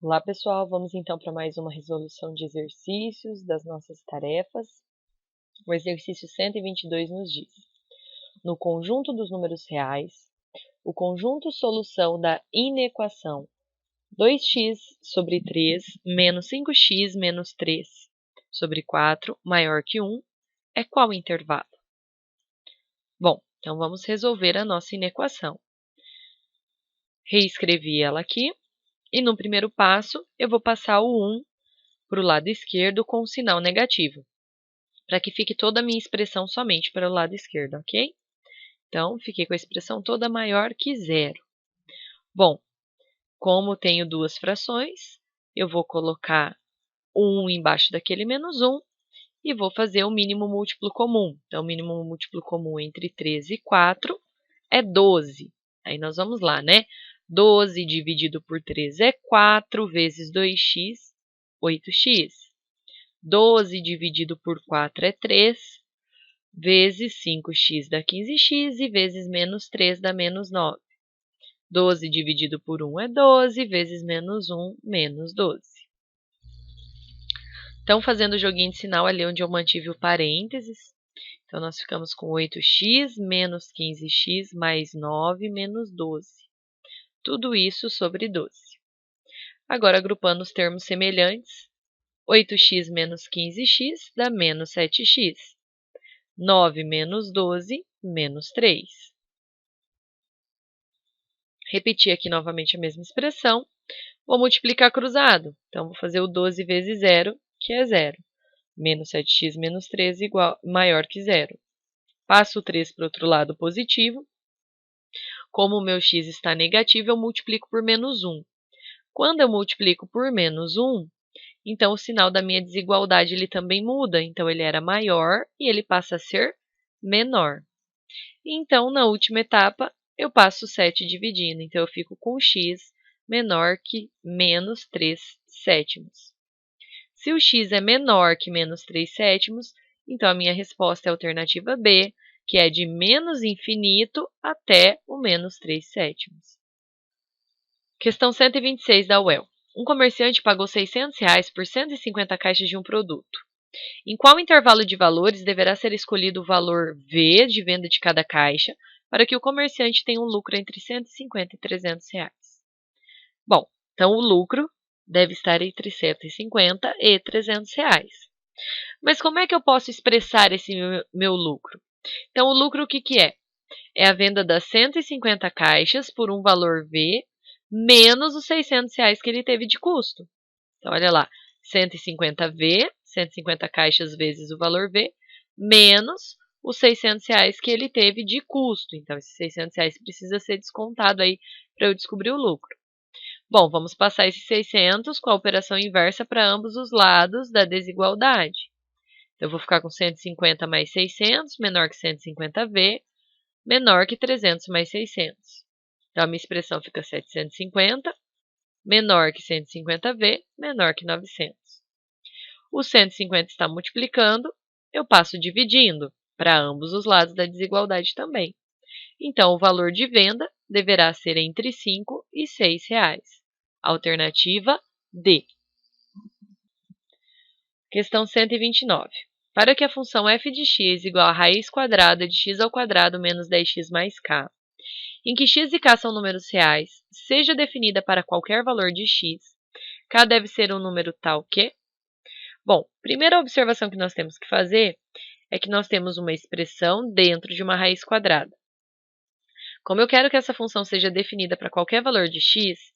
Olá, pessoal! Vamos então para mais uma resolução de exercícios das nossas tarefas. O exercício 122 nos diz: no conjunto dos números reais, o conjunto solução da inequação 2x sobre 3 menos 5x menos 3 sobre 4 maior que 1 é qual intervalo? Bom, então vamos resolver a nossa inequação. Reescrevi ela aqui. E no primeiro passo, eu vou passar o 1 para o lado esquerdo com o sinal negativo, para que fique toda a minha expressão somente para o lado esquerdo, ok? Então, fiquei com a expressão toda maior que zero. Bom, como tenho duas frações, eu vou colocar o 1 embaixo daquele menos 1 e vou fazer o mínimo múltiplo comum. Então, o mínimo múltiplo comum entre 3 e 4 é 12. Aí nós vamos lá, né? 12 dividido por 3 é 4, vezes 2x, 8x. 12 dividido por 4 é 3, vezes 5x dá 15x e vezes menos 3 dá menos 9. 12 dividido por 1 é 12, vezes menos 1, menos 12. Então, fazendo o joguinho de sinal ali onde eu mantive o parênteses, então nós ficamos com 8x menos 15x mais 9 menos 12. Tudo isso sobre 12. Agora, agrupando os termos semelhantes, 8x menos 15x dá menos 7x. 9 menos 12, menos 3. Repetir aqui novamente a mesma expressão. Vou multiplicar cruzado. Então, vou fazer o 12 vezes 0, que é 0. Menos 7x menos 3 maior que 0. Passo o 3 para o outro lado positivo. Como o meu x está negativo, eu multiplico por menos 1. Quando eu multiplico por menos 1, então o sinal da minha desigualdade ele também muda. Então, ele era maior e ele passa a ser menor. Então, na última etapa, eu passo 7 dividindo. Então, eu fico com x menor que menos 3 sétimos. Se o x é menor que menos 3 sétimos, então a minha resposta é a alternativa B, que é de menos infinito até o menos 3 sétimos. Questão 126 da UEL. Um comerciante pagou R$ 600 por 150 caixas de um produto. Em qual intervalo de valores deverá ser escolhido o valor V de venda de cada caixa para que o comerciante tenha um lucro entre 150 e 300 reais? Bom, então o lucro deve estar entre 150 e 300 reais. Mas como é que eu posso expressar esse meu lucro? Então, o lucro o que é? É a venda das 150 caixas por um valor V menos os 600 reais que ele teve de custo. Então, olha lá, 150V, 150 caixas vezes o valor V, menos os 600 reais que ele teve de custo. Então, esses 600 reais precisa ser descontado aí para eu descobrir o lucro. Bom, vamos passar esses 600 com a operação inversa para ambos os lados da desigualdade. Então, eu vou ficar com 150 mais 600, menor que 150V, menor que 300 mais 600. Então, a minha expressão fica 750, menor que 150V, menor que 900. O 150 está multiplicando, eu passo dividindo para ambos os lados da desigualdade também. Então, o valor de venda deverá ser entre 5 e 6 reais. Alternativa D. Questão 129. Para que a função f de x igual a raiz quadrada de x ao quadrado menos 10x mais k, em que x e k são números reais, seja definida para qualquer valor de x, k deve ser um número tal que... Bom, primeira observação que nós temos que fazer é que nós temos uma expressão dentro de uma raiz quadrada. Como eu quero que essa função seja definida para qualquer valor de x,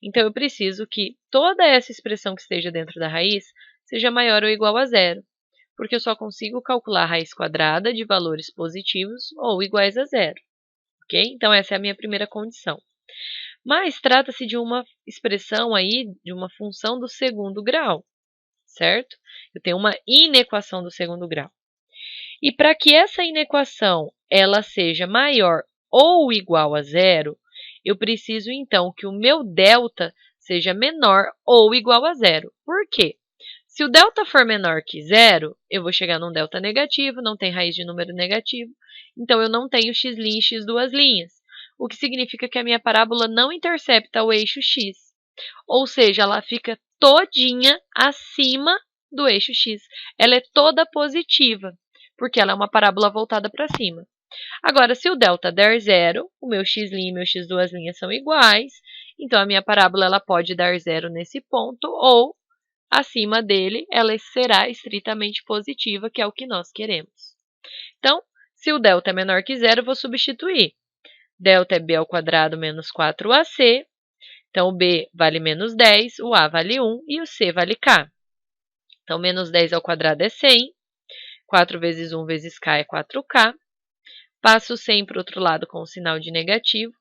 então eu preciso que toda essa expressão que esteja dentro da raiz seja maior ou igual a zero, porque eu só consigo calcular a raiz quadrada de valores positivos ou iguais a zero. Ok? Então, essa é a minha primeira condição. Mas trata-se de uma expressão aí, de uma função do segundo grau, certo? Eu tenho uma inequação do segundo grau. E para que essa inequação ela seja maior ou igual a zero, eu preciso, então, que o meu delta seja menor ou igual a zero. Por quê? Se o delta for menor que zero, eu vou chegar num delta negativo, não tem raiz de número negativo, então eu não tenho x' e x duas linhas, o que significa que a minha parábola não intercepta o eixo x. ou seja, ela fica todinha acima do eixo x. Ela é toda positiva, porque ela é uma parábola voltada para cima. Agora, se o delta der zero, o meu x' e meu x duas linhas são iguais, então a minha parábola ela pode dar zero nesse ponto, ou acima dele ela será estritamente positiva, que é o que nós queremos. Então, se o delta é menor que zero, eu vou substituir. Delta é b ao quadrado menos 4ac, então o b vale menos 10, o a vale 1 e o c vale k. Então, menos 10 ao quadrado é 100, 4 vezes 1 vezes k é 4k. Passo 100 para o outro lado com o sinal de negativo.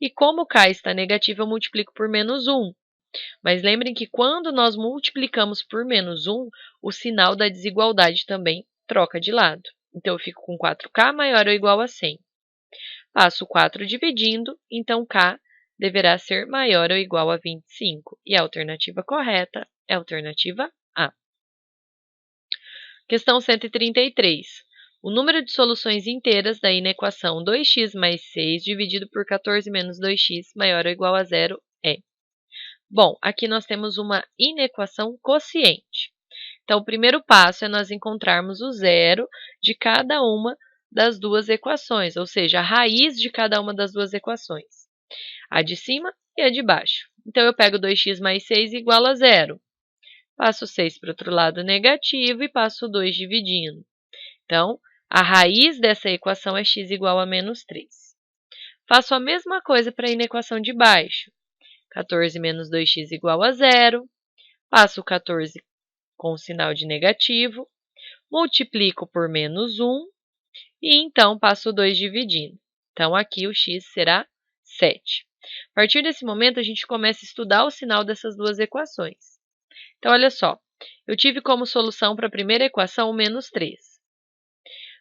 E como k está negativo, eu multiplico por menos 1. Mas lembrem que quando nós multiplicamos por menos 1, o sinal da desigualdade também troca de lado. Então, eu fico com 4k maior ou igual a 100. Passo 4 dividindo, então k deverá ser maior ou igual a 25. E a alternativa correta é a alternativa A. Questão 133. O número de soluções inteiras da inequação 2x mais 6 dividido por 14 menos 2x maior ou igual a zero é. Bom, aqui nós temos uma inequação quociente. Então, o primeiro passo é nós encontrarmos o zero de cada uma das duas equações, ou seja, a raiz de cada uma das duas equações. A de cima e a de baixo. Então, eu pego 2x mais 6 igual a zero. Passo 6 para o outro lado negativo e passo 2 dividindo. Então, a raiz dessa equação é x igual a menos 3. Faço a mesma coisa para a inequação de baixo. 14 menos 2x igual a zero. Passo o 14 com o sinal de negativo. Multiplico por menos 1. E então passo 2 dividindo. Então, aqui o x será 7. A partir desse momento, a gente começa a estudar o sinal dessas duas equações. Então, olha só. Eu tive como solução para a primeira equação o menos 3.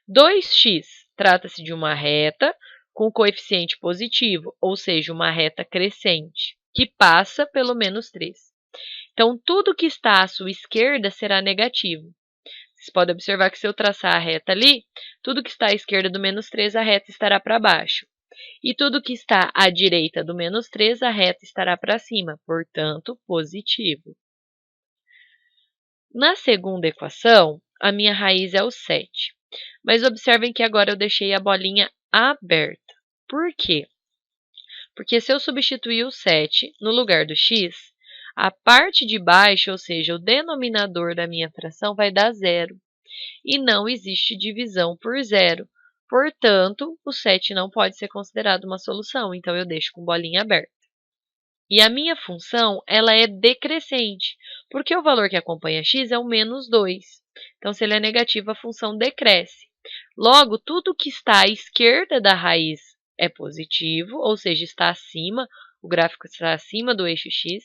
2x trata-se de uma reta com coeficiente positivo, ou seja, uma reta crescente, que passa pelo menos 3. Então, tudo que está à sua esquerda será negativo. Vocês podem observar que se eu traçar a reta ali, tudo que está à esquerda do menos 3, a reta estará para baixo. E tudo que está à direita do menos 3, a reta estará para cima, portanto, positivo. Na segunda equação, a minha raiz é o 7. Mas observem que agora eu deixei a bolinha aberta. Por quê? Porque se eu substituir o 7 no lugar do x, a parte de baixo, ou seja, o denominador da minha fração, vai dar zero. E não existe divisão por zero. Portanto, o 7 não pode ser considerado uma solução, então eu deixo com bolinha aberta. E a minha função, ela é decrescente, porque o valor que acompanha x é o menos 2. Então, se ele é negativo, a função decresce. Logo, tudo que está à esquerda da raiz é positivo, ou seja, está acima, o gráfico está acima do eixo x,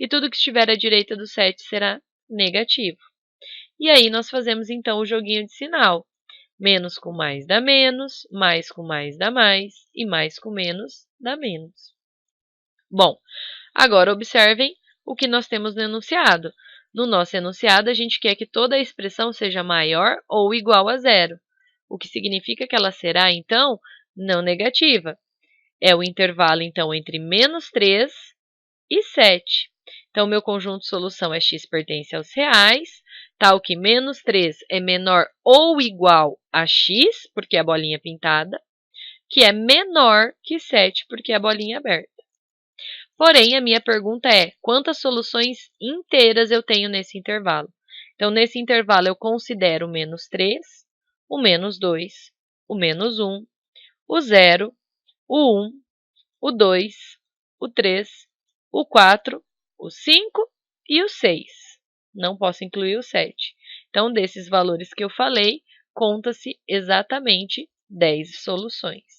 e tudo que estiver à direita do 7 será negativo. E aí, nós fazemos, então, o joguinho de sinal. Menos com mais dá menos, mais com mais dá mais, e mais com menos dá menos. Bom, agora observem o que nós temos no enunciado. No nosso enunciado, a gente quer que toda a expressão seja maior ou igual a zero, o que significa que ela será, então, não negativa. É o intervalo, então, entre menos 3 e 7. Então, meu conjunto de solução é x pertence aos reais, tal que menos 3 é menor ou igual a x, porque é a bolinha pintada, que é menor que 7, porque é a bolinha aberta. Porém, a minha pergunta é, quantas soluções inteiras eu tenho nesse intervalo? Então, nesse intervalo, eu considero o menos 3, o menos 2, o menos 1, o 0, o 1, o 2, o 3, o 4, o 5 e o 6. Não posso incluir o 7. Então, desses valores que eu falei, conta-se exatamente 10 soluções.